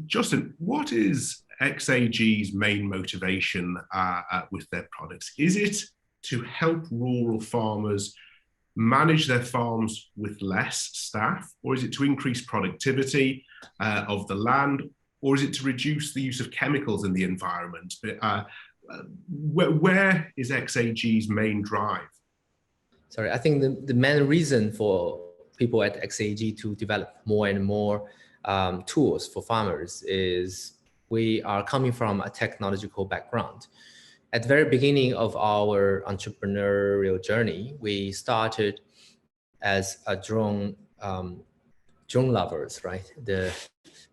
Justin, what is XAG's main motivation with their products? Is it to help rural farmers manage their farms with less staff, or is it to increase productivity of the land, or is it to reduce the use of chemicals in the environment? Where is XAG's main drive? Sorry, I think the main reason for people at XAG to develop more and more tools for farmers is we are coming from a technological background. At the very beginning of our entrepreneurial journey, we started as a drone lovers, right? The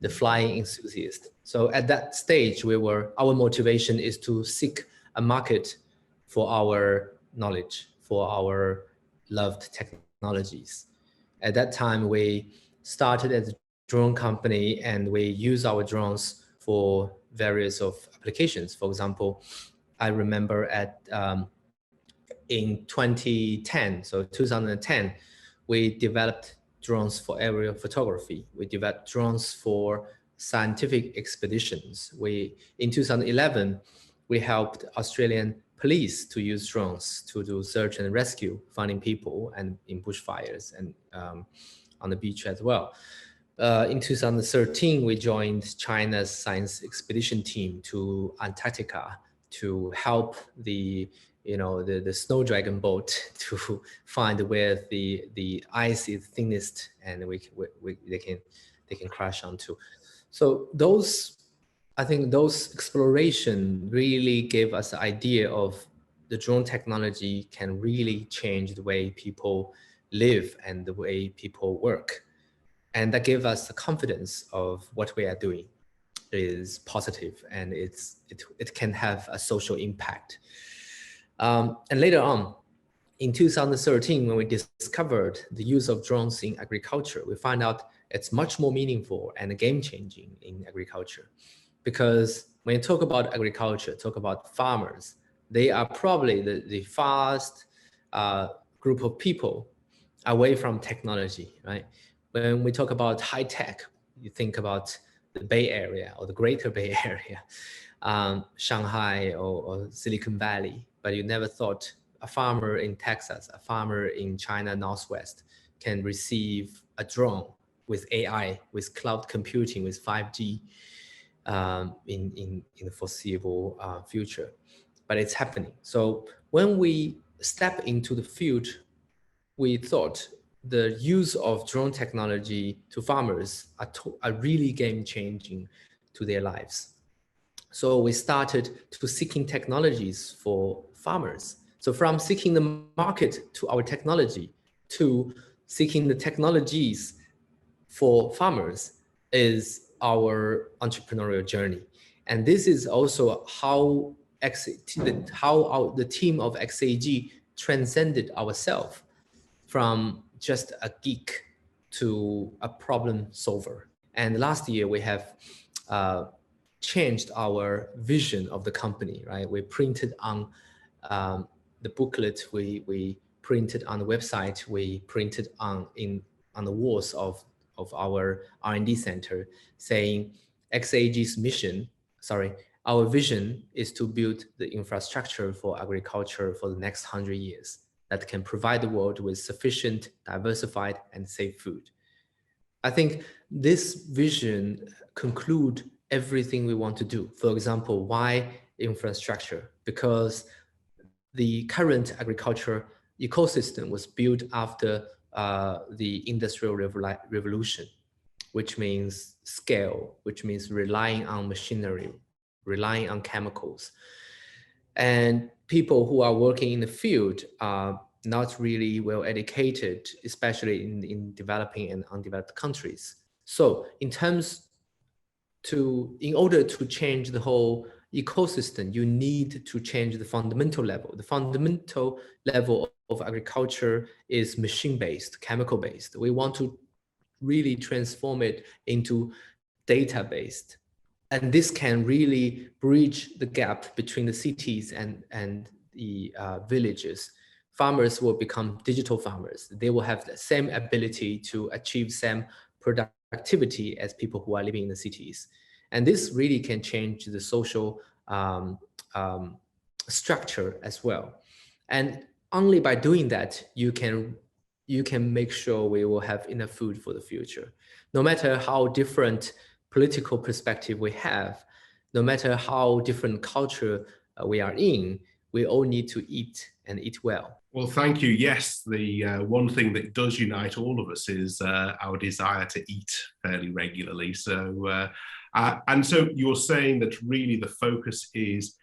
flying enthusiast. So at that stage, our motivation is to seek a market for our knowledge, for our loved technologies. At that time, we started as a drone company and we use our drones for various of applications. For example, I remember in 2010, so 2010, we developed drones for aerial photography. We developed drones for scientific expeditions. In 2011, we helped Australian police to use drones to do search and rescue, finding people and in bushfires and on the beach as well. In 2013, we joined China's science expedition team to Antarctica to help the snow dragon boat to find where the ice is thinnest and they can crash onto. So I think those exploration really gave us the idea of the drone technology can really change the way people live and the way people work. And that gave us the confidence of what we are doing is positive and it can have a social impact. And later on, in 2013, when we discovered the use of drones in agriculture, we found out it's much more meaningful and game-changing in agriculture. Because when you talk about agriculture, talk about farmers, they are probably the fast group of people away from technology, right? When we talk about high tech, you think about the Bay Area or the Greater Bay Area, Shanghai or Silicon Valley, but you never thought a farmer in Texas, a farmer in China Northwest can receive a drone with AI, with cloud computing, with 5G in the foreseeable future. But it's happening. So when we step into the field, we thought the use of drone technology to farmers are really game-changing to their lives. So we started to seeking technologies for farmers. So from seeking the market to our technology to seeking the technologies for farmers is our entrepreneurial journey. And this is also how the team of XAG transcended ourselves from just a geek to a problem solver. And last year we have changed our vision of the company, right? We printed on the booklet, we printed on the website, we printed on the walls of our R&D center saying XAG's our vision is to build the infrastructure for agriculture for the next 100 years that can provide the world with sufficient, diversified, and safe food. I think this vision concludes everything we want to do. For example, why infrastructure? Because the current agriculture ecosystem was built after the Industrial Revolution, which means scale, which means relying on machinery, relying on chemicals. And people who are working in the field are not really well educated, especially in developing and undeveloped countries. So in order to change the whole ecosystem, you need to change the fundamental level. The fundamental level of agriculture is machine-based, chemical-based. We want to really transform it into data-based. And this can really bridge the gap between the cities and the villages. Farmers will become digital farmers. They will have the same ability to achieve same productivity as people who are living in the cities. And this really can change the social structure as well. And only by doing that, you can make sure we will have enough food for the future. No matter how different political perspective we have, no matter how different culture we are in, we all need to eat and eat well. Well, thank you. Yes, the one thing that does unite all of us is our desire to eat fairly regularly. So, and so you're saying that really the focus is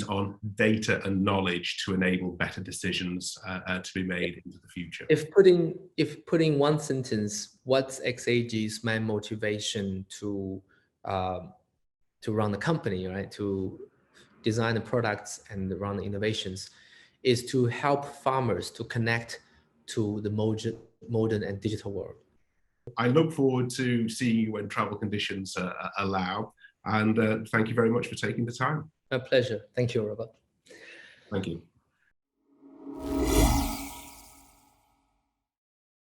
on data and knowledge to enable better decisions to be made into the future. If putting one sentence, what's XAG's main motivation to run the company, right? To design the products and run the innovations, is to help farmers to connect to the modern and digital world. I look forward to seeing you when travel conditions allow. And thank you very much for taking the time. My pleasure. Thank you, Robert. Thank you.